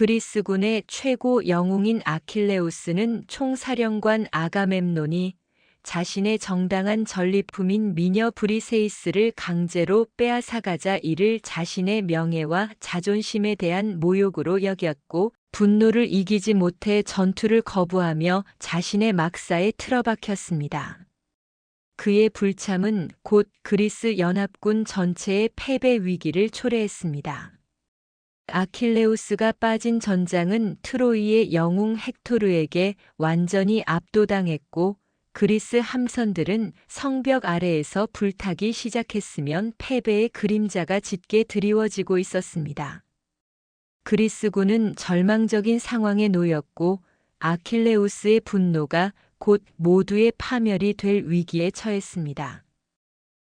그리스군의 최고 영웅인 아킬레우스는 총사령관 아가멤논이 자신의 정당한 전리품인 미녀 브리세이스를 강제로 빼앗아가자 이를 자신의 명예와 자존심에 대한 모욕으로 여겼고 분노를 이기지 못해 전투를 거부하며 자신의 막사에 틀어박혔습니다. 그의 불참은 곧 그리스 연합군 전체의 패배 위기를 초래했습니다. 아킬레우스가 빠진 전장은 트로이의 영웅 헥토르에게 완전히 압도당했고 그리스 함선들은 성벽 아래에서 불타기 시작했으면 패배의 그림자가 짙게 드리워지고 있었습니다. 그리스군은 절망적인 상황에 놓였고 아킬레우스의 분노가 곧 모두의 파멸이 될 위기에 처했습니다.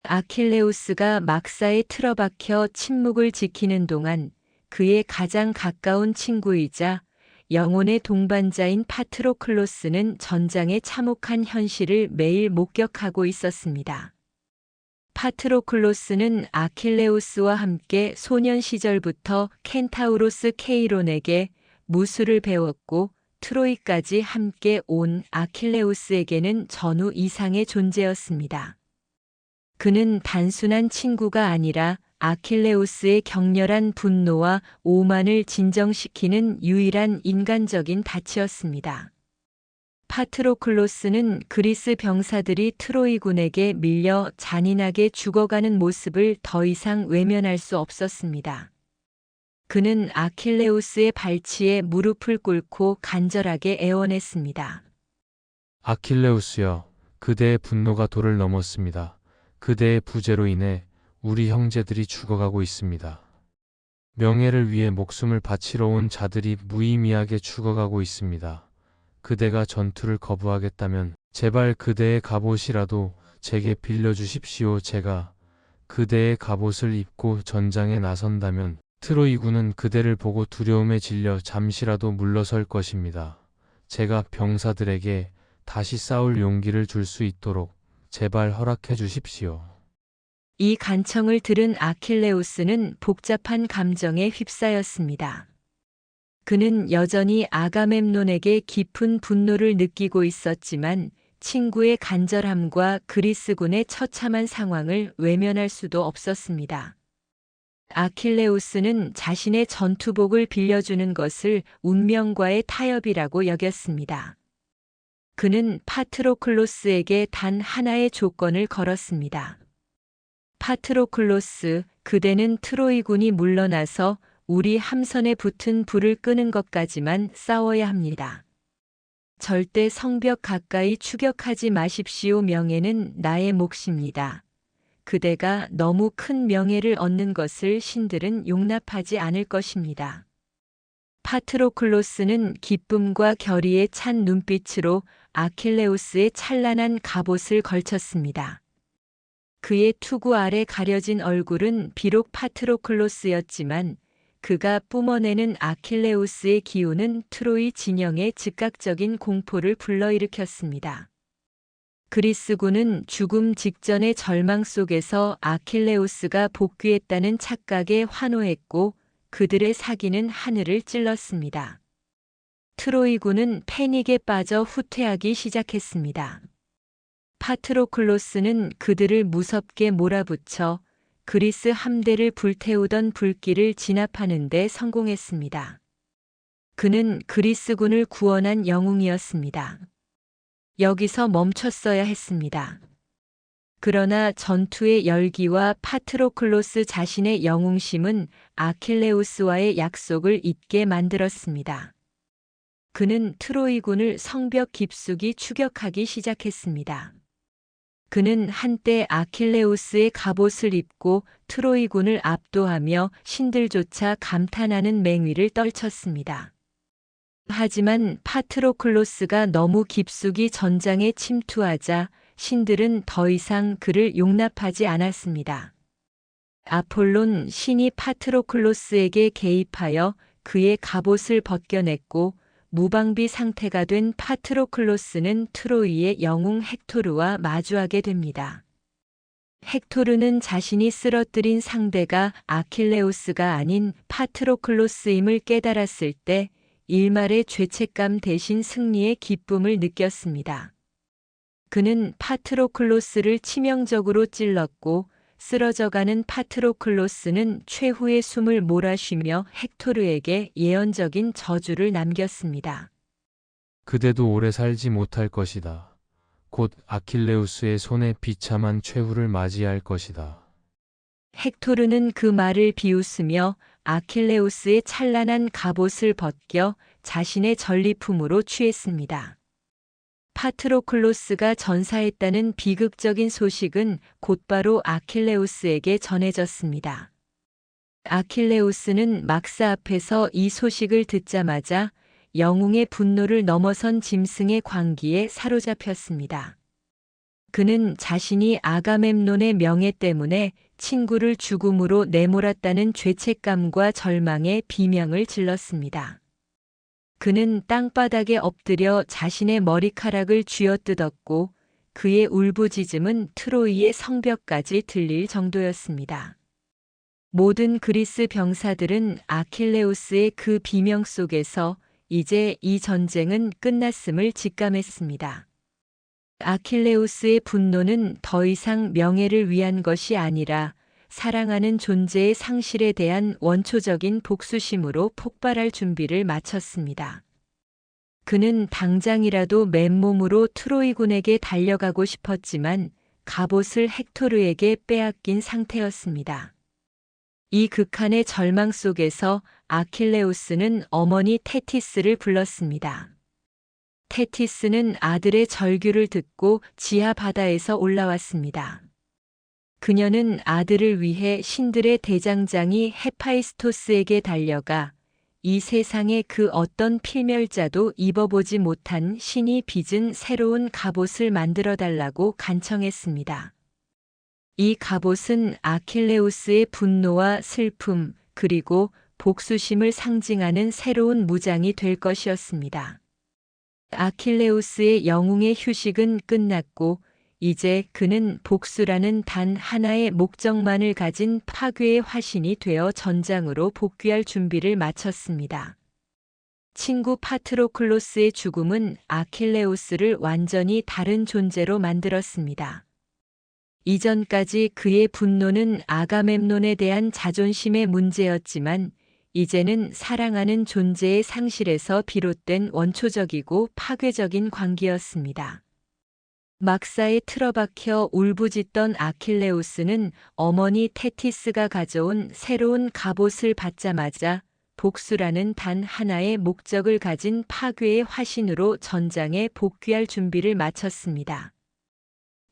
아킬레우스가 막사에 틀어박혀 침묵을 지키는 동안 그의 가장 가까운 친구이자 영혼의 동반자인 파트로클로스는 전장의 참혹한 현실을 매일 목격하고 있었습니다. 파트로클로스는 아킬레우스와 함께 소년 시절부터 켄타우로스 케이론에게 무술을 배웠고 트로이까지 함께 온 아킬레우스에게는 전우 이상의 존재였습니다. 그는 단순한 친구가 아니라 아킬레우스의 격렬한 분노와 오만을 진정시키는 유일한 인간적인 닻이었습니다. 파트로클로스는 그리스 병사들이 트로이군에게 밀려 잔인하게 죽어가는 모습을 더 이상 외면할 수 없었습니다. 그는 아킬레우스의 발치에 무릎을 꿇고 간절하게 애원했습니다. 아킬레우스여, 그대의 분노가 도를 넘었습니다. 그대의 부재로 인해 우리 형제들이 죽어가고 있습니다. 명예를 위해 목숨을 바치러 온 자들이 무의미하게 죽어가고 있습니다. 그대가 전투를 거부하겠다면 제발 그대의 갑옷이라도 제게 빌려주십시오. 제가 그대의 갑옷을 입고 전장에 나선다면 트로이군은 그대를 보고 두려움에 질려 잠시라도 물러설 것입니다. 제가 병사들에게 다시 싸울 용기를 줄 수 있도록 제발 허락해 주십시오. 이 간청을 들은 아킬레우스는 복잡한 감정에 휩싸였습니다. 그는 여전히 아가멤논에게 깊은 분노를 느끼고 있었지만 친구의 간절함과 그리스군의 처참한 상황을 외면할 수도 없었습니다. 아킬레우스는 자신의 전투복을 빌려주는 것을 운명과의 타협이라고 여겼습니다. 그는 파트로클로스에게 단 하나의 조건을 걸었습니다. 파트로클로스, 그대는 트로이군이 물러나서 우리 함선에 붙은 불을 끄는 것까지만 싸워야 합니다. 절대 성벽 가까이 추격하지 마십시오. 명예는 나의 몫입니다. 그대가 너무 큰 명예를 얻는 것을 신들은 용납하지 않을 것입니다. 파트로클로스는 기쁨과 결의에 찬 눈빛으로 아킬레우스의 찬란한 갑옷을 걸쳤습니다. 그의 투구 아래 가려진 얼굴은 비록 파트로클로스였지만 그가 뿜어내는 아킬레우스의 기운은 트로이 진영에 즉각적인 공포를 불러일으켰습니다. 그리스군은 죽음 직전의 절망 속에서 아킬레우스가 복귀했다는 착각에 환호했고 그들의 사기는 하늘을 찔렀습니다. 트로이군은 패닉에 빠져 후퇴하기 시작했습니다. 파트로클로스는 그들을 무섭게 몰아붙여 그리스 함대를 불태우던 불길을 진압하는 데 성공했습니다. 그는 그리스군을 구원한 영웅이었습니다. 여기서 멈췄어야 했습니다. 그러나 전투의 열기와 파트로클로스 자신의 영웅심은 아킬레우스와의 약속을 잊게 만들었습니다. 그는 트로이군을 성벽 깊숙이 추격하기 시작했습니다. 그는 한때 아킬레우스의 갑옷을 입고 트로이군을 압도하며 신들조차 감탄하는 맹위를 떨쳤습니다. 하지만 파트로클로스가 너무 깊숙이 전장에 침투하자 신들은 더 이상 그를 용납하지 않았습니다. 아폴론 신이 파트로클로스에게 개입하여 그의 갑옷을 벗겨냈고 무방비 상태가 된 파트로클로스는 트로이의 영웅 헥토르와 마주하게 됩니다. 헥토르는 자신이 쓰러뜨린 상대가 아킬레우스가 아닌 파트로클로스임을 깨달았을 때 일말의 죄책감 대신 승리의 기쁨을 느꼈습니다. 그는 파트로클로스를 치명적으로 찔렀고 쓰러져가는 파트로클로스는 최후의 숨을 몰아쉬며 헥토르에게 예언적인 저주를 남겼습니다. 그대도 오래 살지 못할 것이다. 곧 아킬레우스의 손에 비참한 최후를 맞이할 것이다. 헥토르는 그 말을 비웃으며 아킬레우스의 찬란한 갑옷을 벗겨 자신의 전리품으로 취했습니다. 파트로클로스가 전사했다는 비극적인 소식은 곧바로 아킬레우스에게 전해졌습니다. 아킬레우스는 막사 앞에서 이 소식을 듣자마자 영웅의 분노를 넘어선 짐승의 광기에 사로잡혔습니다. 그는 자신이 아가멤논의 명예 때문에 친구를 죽음으로 내몰았다는 죄책감과 절망에 비명을 질렀습니다. 그는 땅바닥에 엎드려 자신의 머리카락을 쥐어뜯었고 그의 울부짖음은 트로이의 성벽까지 들릴 정도였습니다. 모든 그리스 병사들은 아킬레우스의 그 비명 속에서 이제 이 전쟁은 끝났음을 직감했습니다. 아킬레우스의 분노는 더 이상 명예를 위한 것이 아니라 사랑하는 존재의 상실에 대한 원초적인 복수심으로 폭발할 준비를 마쳤습니다. 그는 당장이라도 맨몸으로 트로이군에게 달려가고 싶었지만 갑옷을 헥토르에게 빼앗긴 상태였습니다. 이 극한의 절망 속에서 아킬레우스는 어머니 테티스를 불렀습니다. 테티스는 아들의 절규를 듣고 지하 바다에서 올라왔습니다. 그녀는 아들을 위해 신들의 대장장이 헤파이스토스에게 달려가 이 세상의 그 어떤 필멸자도 입어보지 못한 신이 빚은 새로운 갑옷을 만들어 달라고 간청했습니다. 이 갑옷은 아킬레우스의 분노와 슬픔 그리고 복수심을 상징하는 새로운 무장이 될 것이었습니다. 아킬레우스의 영웅의 휴식은 끝났고 이제 그는 복수라는 단 하나의 목적만을 가진 파괴의 화신이 되어 전장으로 복귀할 준비를 마쳤습니다. 친구 파트로클로스의 죽음은 아킬레우스를 완전히 다른 존재로 만들었습니다. 이전까지 그의 분노는 아가멤논에 대한 자존심의 문제였지만 이제는 사랑하는 존재의 상실에서 비롯된 원초적이고 파괴적인 관계였습니다. 막사에 틀어박혀 울부짖던 아킬레우스는 어머니 테티스가 가져온 새로운 갑옷을 받자마자 복수라는 단 하나의 목적을 가진 파괴의 화신으로 전장에 복귀할 준비를 마쳤습니다.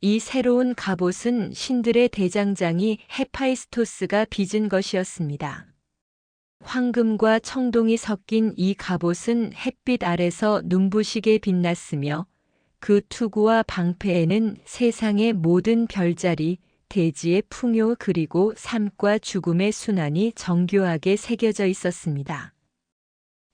이 새로운 갑옷은 신들의 대장장이 헤파이스토스가 빚은 것이었습니다. 황금과 청동이 섞인 이 갑옷은 햇빛 아래서 눈부시게 빛났으며 그 투구와 방패에는 세상의 모든 별자리, 대지의 풍요 그리고 삶과 죽음의 순환이 정교하게 새겨져 있었습니다.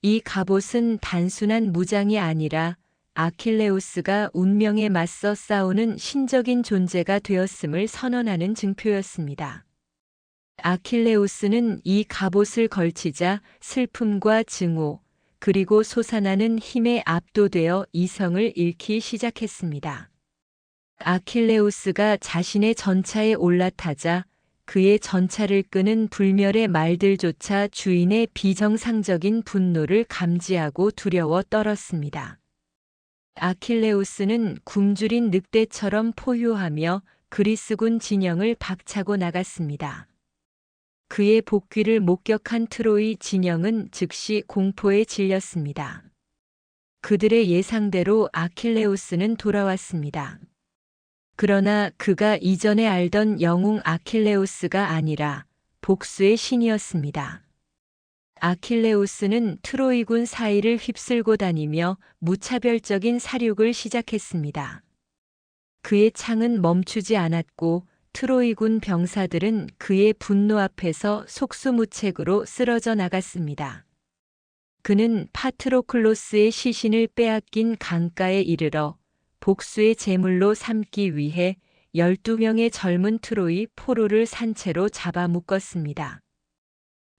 이 갑옷은 단순한 무장이 아니라 아킬레우스가 운명에 맞서 싸우는 신적인 존재가 되었음을 선언하는 증표였습니다. 아킬레우스는 이 갑옷을 걸치자 슬픔과 증오, 그리고 솟아나는 힘에 압도되어 이성을 잃기 시작했습니다. 아킬레우스가 자신의 전차에 올라타자 그의 전차를 끄는 불멸의 말들조차 주인의 비정상적인 분노를 감지하고 두려워 떨었습니다. 아킬레우스는 굶주린 늑대처럼 포효하며 그리스군 진영을 박차고 나갔습니다. 그의 복귀를 목격한 트로이 진영은 즉시 공포에 질렸습니다. 그들의 예상대로 아킬레우스는 돌아왔습니다. 그러나 그가 이전에 알던 영웅 아킬레우스가 아니라 복수의 신이었습니다. 아킬레우스는 트로이군 사이를 휩쓸고 다니며 무차별적인 살육을 시작했습니다. 그의 창은 멈추지 않았고 트로이군 병사들은 그의 분노 앞에서 속수무책으로 쓰러져 나갔습니다. 그는 파트로클로스의 시신을 빼앗긴 강가에 이르러 복수의 제물로 삼기 위해 12명의 젊은 트로이 포로를 산채로 잡아 묶었습니다.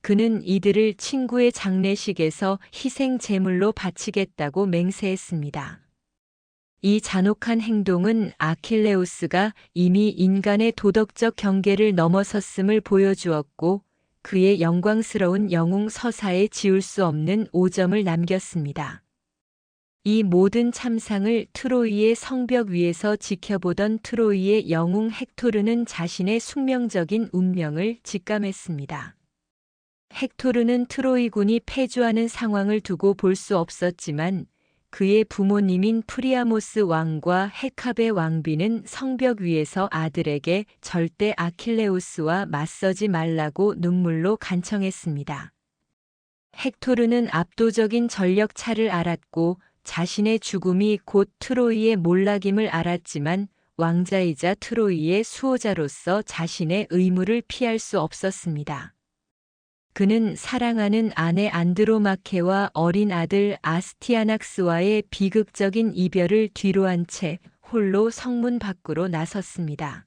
그는 이들을 친구의 장례식에서 희생 제물로 바치겠다고 맹세했습니다. 이 잔혹한 행동은 아킬레우스가 이미 인간의 도덕적 경계를 넘어섰음을 보여주었고 그의 영광스러운 영웅 서사에 지울 수 없는 오점을 남겼습니다. 이 모든 참상을 트로이의 성벽 위에서 지켜보던 트로이의 영웅 헥토르는 자신의 숙명적인 운명을 직감했습니다. 헥토르는 트로이군이 패주하는 상황을 두고 볼 수 없었지만 그의 부모님인 프리아모스 왕과 헤카베 왕비는 성벽 위에서 아들에게 절대 아킬레우스와 맞서지 말라고 눈물로 간청했습니다. 헥토르는 압도적인 전력 차를 알았고 자신의 죽음이 곧 트로이의 몰락임을 알았지만 왕자이자 트로이의 수호자로서 자신의 의무를 피할 수 없었습니다. 그는 사랑하는 아내 안드로마케와 어린 아들 아스티아낙스와의 비극적인 이별을 뒤로한 채 홀로 성문 밖으로 나섰습니다.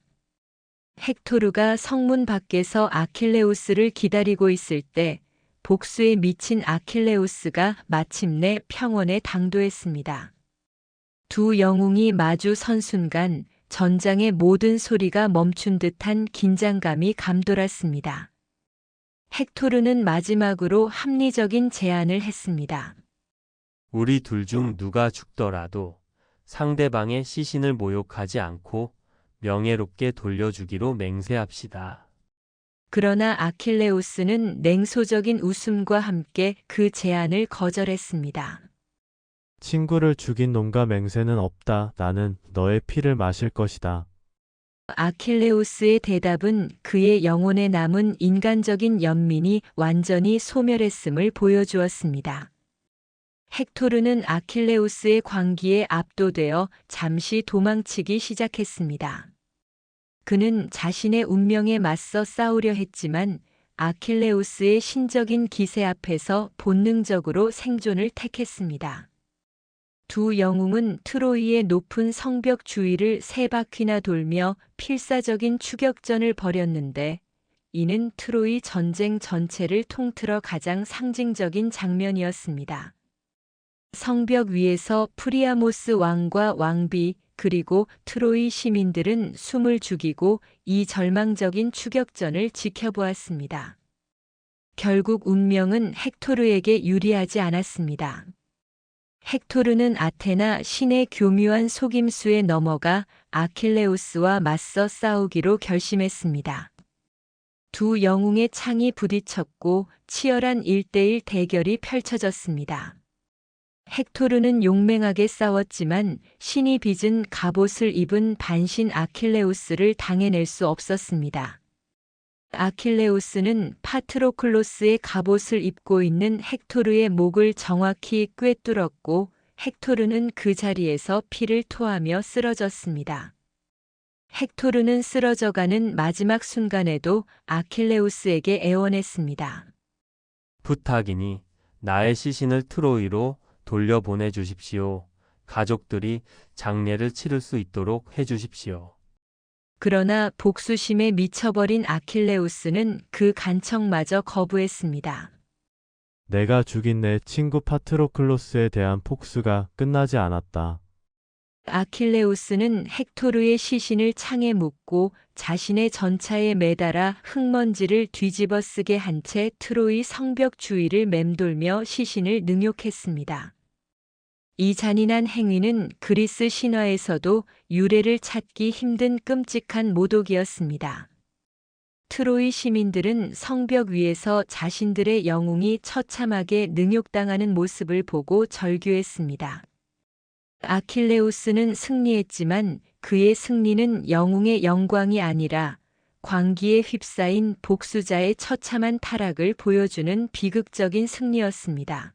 헥토르가 성문 밖에서 아킬레우스를 기다리고 있을 때 복수에 미친 아킬레우스가 마침내 평원에 당도했습니다. 두 영웅이 마주 선 순간 전장의 모든 소리가 멈춘 듯한 긴장감이 감돌았습니다. 헥토르는 마지막으로 합리적인 제안을 했습니다. 우리 둘 중 누가 죽더라도 상대방의 시신을 모욕하지 않고 명예롭게 돌려주기로 맹세합시다. 그러나 아킬레우스는 냉소적인 웃음과 함께 그 제안을 거절했습니다. 친구를 죽인 놈과 맹세는 없다. 나는 너의 피를 마실 것이다. 아킬레우스의 대답은 그의 영혼에 남은 인간적인 연민이 완전히 소멸했음을 보여주었습니다. 헥토르는 아킬레우스의 광기에 압도되어 잠시 도망치기 시작했습니다. 그는 자신의 운명에 맞서 싸우려 했지만 아킬레우스의 신적인 기세 앞에서 본능적으로 생존을 택했습니다. 두 영웅은 트로이의 높은 성벽 주위를 3바퀴나 돌며 필사적인 추격전을 벌였는데 이는 트로이 전쟁 전체를 통틀어 가장 상징적인 장면이었습니다. 성벽 위에서 프리아모스 왕과 왕비 그리고 트로이 시민들은 숨을 죽이고 이 절망적인 추격전을 지켜보았습니다. 결국 운명은 헥토르에게 유리하지 않았습니다. 헥토르는 아테나 신의 교묘한 속임수에 넘어가 아킬레우스와 맞서 싸우기로 결심했습니다. 두 영웅의 창이 부딪혔고 치열한 1대1 대결이 펼쳐졌습니다. 헥토르는 용맹하게 싸웠지만 신이 빚은 갑옷을 입은 반신 아킬레우스를 당해낼 수 없었습니다. 아킬레우스는 파트로클로스의 갑옷을 입고 있는 헥토르의 목을 정확히 꿰뚫었고 헥토르는 그 자리에서 피를 토하며 쓰러졌습니다. 헥토르는 쓰러져가는 마지막 순간에도 아킬레우스에게 애원했습니다. 부탁이니 나의 시신을 트로이로 돌려보내 주십시오. 가족들이 장례를 치를 수 있도록 해 주십시오. 그러나 복수심에 미쳐버린 아킬레우스는 그 간청마저 거부했습니다. 내가 죽인 내 친구 파트로클로스에 대한 폭수가 끝나지 않았다. 아킬레우스는 헥토르의 시신을 창에 묻고 자신의 전차에 매달아 흙먼지를 뒤집어 쓰게 한 채 트로이 성벽 주위를 맴돌며 시신을 능욕했습니다. 이 잔인한 행위는 그리스 신화에서도 유래를 찾기 힘든 끔찍한 모독이었습니다. 트로이 시민들은 성벽 위에서 자신들의 영웅이 처참하게 능욕당하는 모습을 보고 절규했습니다. 아킬레우스는 승리했지만 그의 승리는 영웅의 영광이 아니라 광기에 휩싸인 복수자의 처참한 타락을 보여주는 비극적인 승리였습니다.